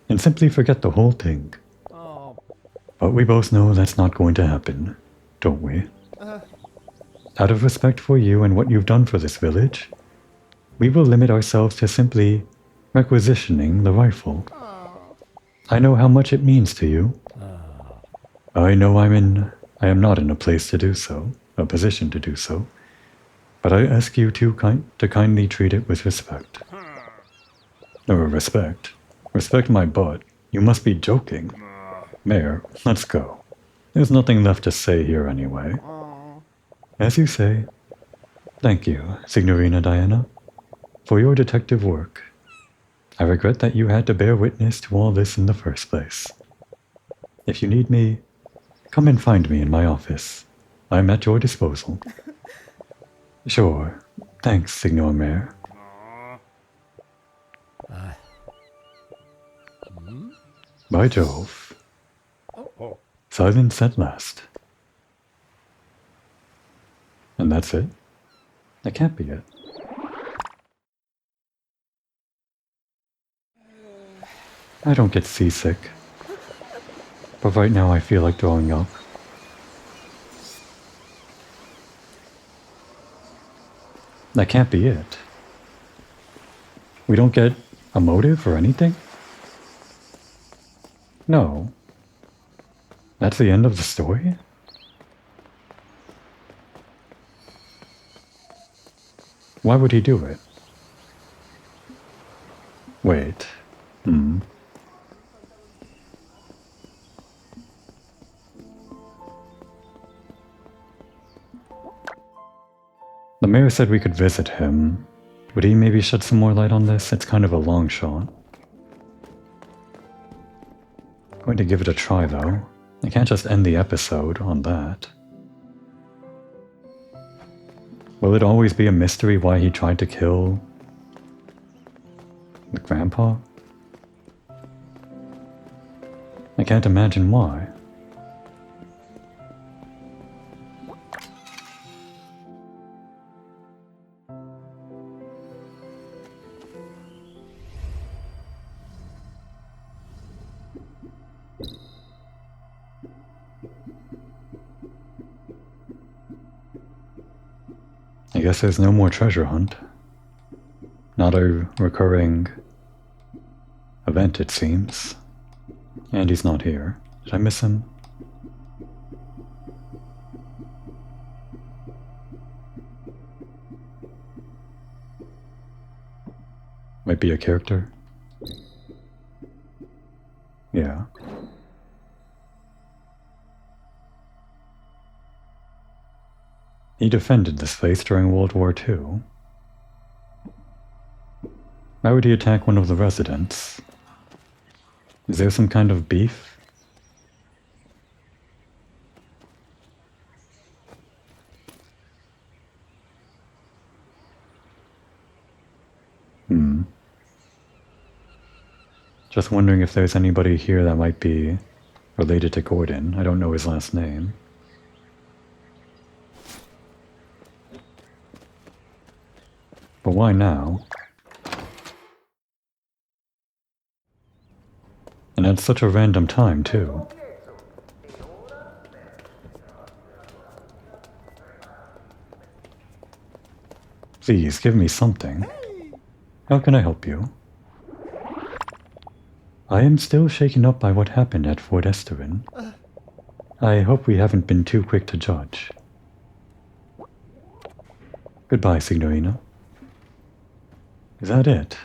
and simply forget the whole thing. But we both know that's not going to happen, don't we? Out of respect for you and what you've done for this village, we will limit ourselves to simply requisitioning the rifle. I know how much it means to you. I know I am not in a place to do so, a position to do so, but I ask you to kindly treat it with respect. Respect? Respect my butt? You must be joking. Mayor, let's go. There's nothing left to say here anyway. As you say. Thank you, Signorina Diana, for your detective work. I regret that you had to bear witness to all this in the first place. If you need me, come and find me in my office. I'm at your disposal. Sure. Thanks, Signor Mayor. By Jove. Silence at last. And that's it? That can't be it. I don't get seasick. But right now I feel like throwing up. That can't be it. We don't get a motive or anything? No. That's the end of the story? Why would he do it? Wait. The mayor said we could visit him. Would he maybe shed some more light on this? It's kind of a long shot. Going to give it a try though. I can't just end the episode on that. Will it always be a mystery why he tried to kill the grandpa? I can't imagine why. I guess there's no more treasure hunt. Not a recurring event, it seems. And he's not here. Did I miss him? Might be a character. Yeah. He defended this place during World War II. Why would he attack one of the residents? Is there some kind of beef? Just wondering if there's anybody here that might be related to Gordon. I don't know his last name. But why now? And at such a random time, too. Please, give me something. How can I help you? I am still shaken up by what happened at Fort Esterin. I hope we haven't been too quick to judge. Goodbye, Signorina. Is that it?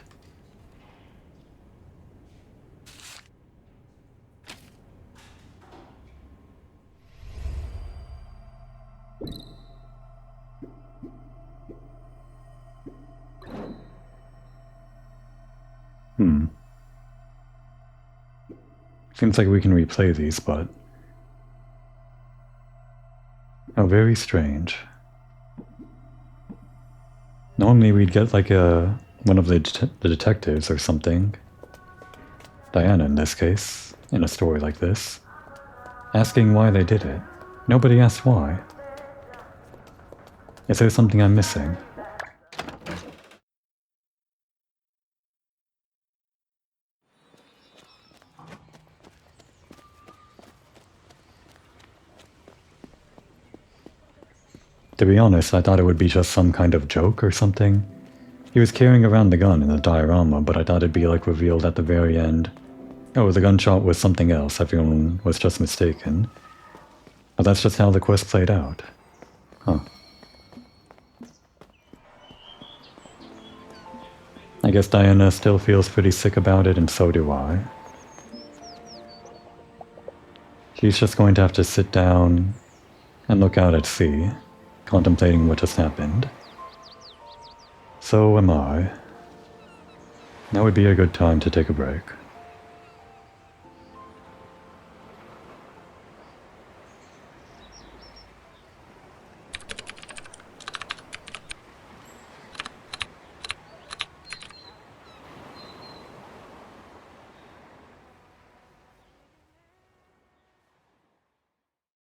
Seems like we can replay these, but... how very strange. Normally we'd get like one of the detectives or something, Diana in this case, in a story like this, asking why they did it. Nobody asked why. Is there something I'm missing? To be honest, I thought it would be just some kind of joke or something. He was carrying around the gun in the diorama, but I thought it'd be like revealed at the very end. Oh, the gunshot was something else, everyone was just mistaken. But that's just how the quest played out. Huh. I guess Diana still feels pretty sick about it, and so do I. She's just going to have to sit down and look out at sea, contemplating what just happened. So am I. Now would be a good time to take a break.